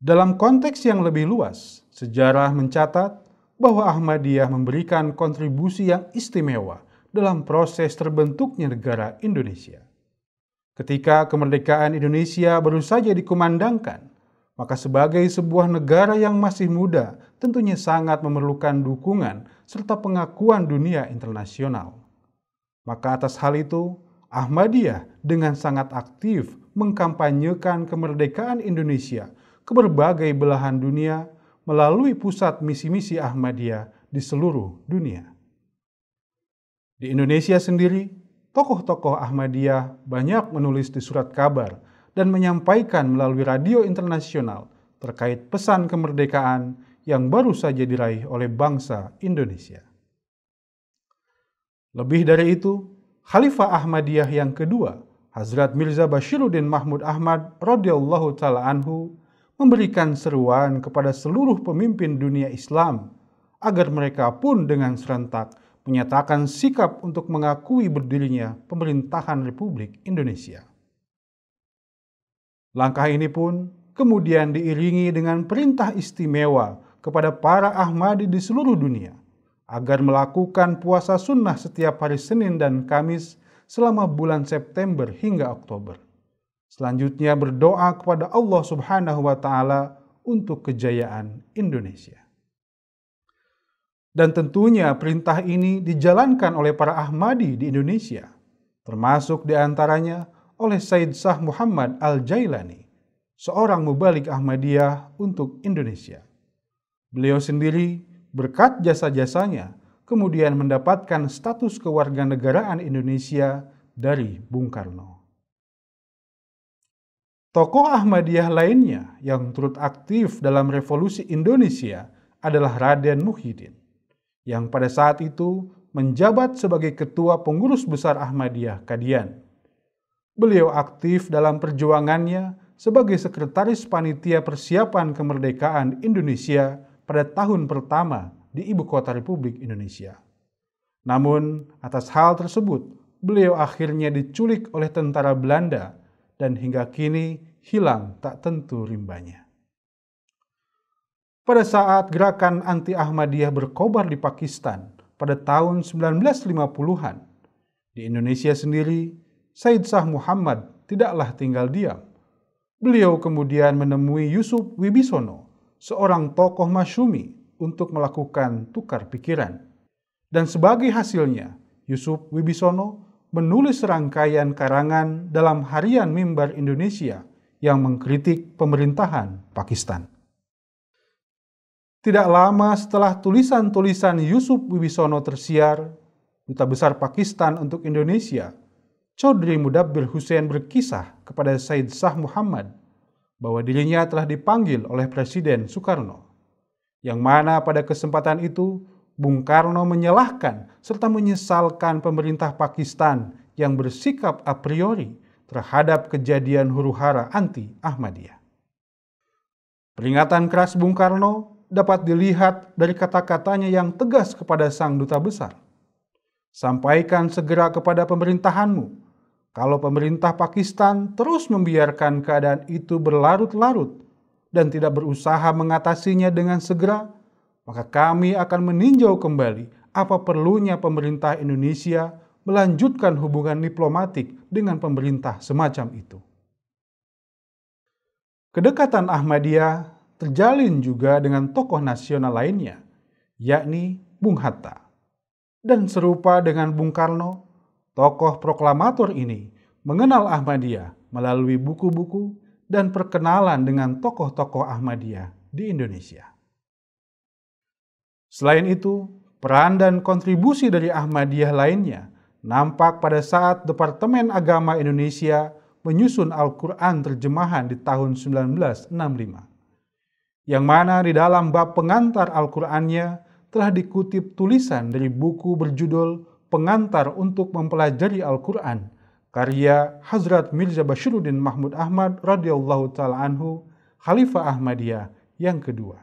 Dalam konteks yang lebih luas, sejarah mencatat bahwa Ahmadiyah memberikan kontribusi yang istimewa dalam proses terbentuknya negara Indonesia. Ketika kemerdekaan Indonesia baru saja dikumandangkan, maka sebagai sebuah negara yang masih muda tentunya sangat memerlukan dukungan serta pengakuan dunia internasional. Maka atas hal itu, Ahmadiyah dengan sangat aktif mengkampanyekan kemerdekaan Indonesia ke berbagai belahan dunia melalui pusat misi-misi Ahmadiyah di seluruh dunia. Di Indonesia sendiri, tokoh-tokoh Ahmadiyah banyak menulis di surat kabar dan menyampaikan melalui radio internasional terkait pesan kemerdekaan yang baru saja diraih oleh bangsa Indonesia. Lebih dari itu, Khalifah Ahmadiyah yang kedua, Hazrat Mirza Bashiruddin Mahmud Ahmad radhiyallahu taala anhu, memberikan seruan kepada seluruh pemimpin dunia Islam agar mereka pun dengan serentak menyatakan sikap untuk mengakui berdirinya pemerintahan Republik Indonesia. Langkah ini pun kemudian diiringi dengan perintah istimewa kepada para Ahmadi di seluruh dunia agar melakukan puasa sunnah setiap hari Senin dan Kamis selama bulan September hingga Oktober. Selanjutnya berdoa kepada Allah Subhanahu wa Ta'ala untuk kejayaan Indonesia. Dan tentunya perintah ini dijalankan oleh para Ahmadi di Indonesia, termasuk diantaranya oleh Said Shah Muhammad Al-Jailani, seorang mubalik Ahmadiyah untuk Indonesia. Beliau sendiri berkat jasa-jasanya kemudian mendapatkan status kewarganegaraan Indonesia dari Bung Karno. Tokoh Ahmadiyah lainnya yang turut aktif dalam revolusi Indonesia adalah Raden Muhyiddin, yang pada saat itu menjabat sebagai Ketua Pengurus Besar Ahmadiyah Kadian. Beliau aktif dalam perjuangannya sebagai Sekretaris Panitia Persiapan Kemerdekaan Indonesia pada tahun pertama di Ibu Kota Republik Indonesia. Namun, atas hal tersebut, beliau akhirnya diculik oleh tentara Belanda dan hingga kini hilang tak tentu rimbanya. Pada saat gerakan anti-Ahmadiyah berkobar di Pakistan pada tahun 1950-an, di Indonesia sendiri, Said Shah Muhammad tidaklah tinggal diam. Beliau kemudian menemui Yusuf Wibisono, seorang tokoh Masyumi, untuk melakukan tukar pikiran. Dan sebagai hasilnya, Yusuf Wibisono menulis rangkaian karangan dalam harian Mimbar Indonesia yang mengkritik pemerintahan Pakistan. Tidak lama setelah tulisan-tulisan Yusuf Wibisono tersiar, Duta Besar Pakistan untuk Indonesia, Chaudhry Mudabbir Hussain berkisah kepada Said Shah Muhammad bahwa dirinya telah dipanggil oleh Presiden Soekarno, yang mana pada kesempatan itu Bung Karno menyalahkan serta menyesalkan pemerintah Pakistan yang bersikap a priori terhadap kejadian huru-hara anti-Ahmadiyah. Peringatan keras Bung Karno dapat dilihat dari kata-katanya yang tegas kepada sang duta besar. Sampaikan segera kepada pemerintahanmu, kalau pemerintah Pakistan terus membiarkan keadaan itu berlarut-larut dan tidak berusaha mengatasinya dengan segera, maka kami akan meninjau kembali apa perlunya pemerintah Indonesia melanjutkan hubungan diplomatik dengan pemerintah semacam itu. Kedekatan Ahmadiyah terjalin juga dengan tokoh nasional lainnya, yakni Bung Hatta. Dan serupa dengan Bung Karno, tokoh proklamator ini mengenal Ahmadiyah melalui buku-buku dan perkenalan dengan tokoh-tokoh Ahmadiyah di Indonesia. Selain itu, peran dan kontribusi dari Ahmadiyah lainnya nampak pada saat Departemen Agama Indonesia menyusun Al-Quran terjemahan di tahun 1965, yang mana di dalam bab pengantar Al-Qurannya telah dikutip tulisan dari buku berjudul Pengantar untuk Mempelajari Al-Quran, karya Hazrat Mirza Bashiruddin Mahmud Ahmad radhiyallahu ta'ala anhu, Khalifah Ahmadiyah yang kedua.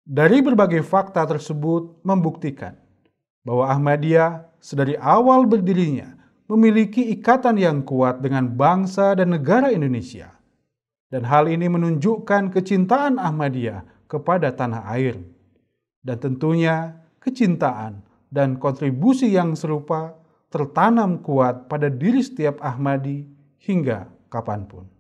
Dari berbagai fakta tersebut membuktikan bahwa Ahmadiyah sedari awal berdirinya memiliki ikatan yang kuat dengan bangsa dan negara Indonesia. Dan hal ini menunjukkan kecintaan Ahmadiyah kepada tanah air. Dan tentunya kecintaan dan kontribusi yang serupa tertanam kuat pada diri setiap Ahmadi hingga kapanpun.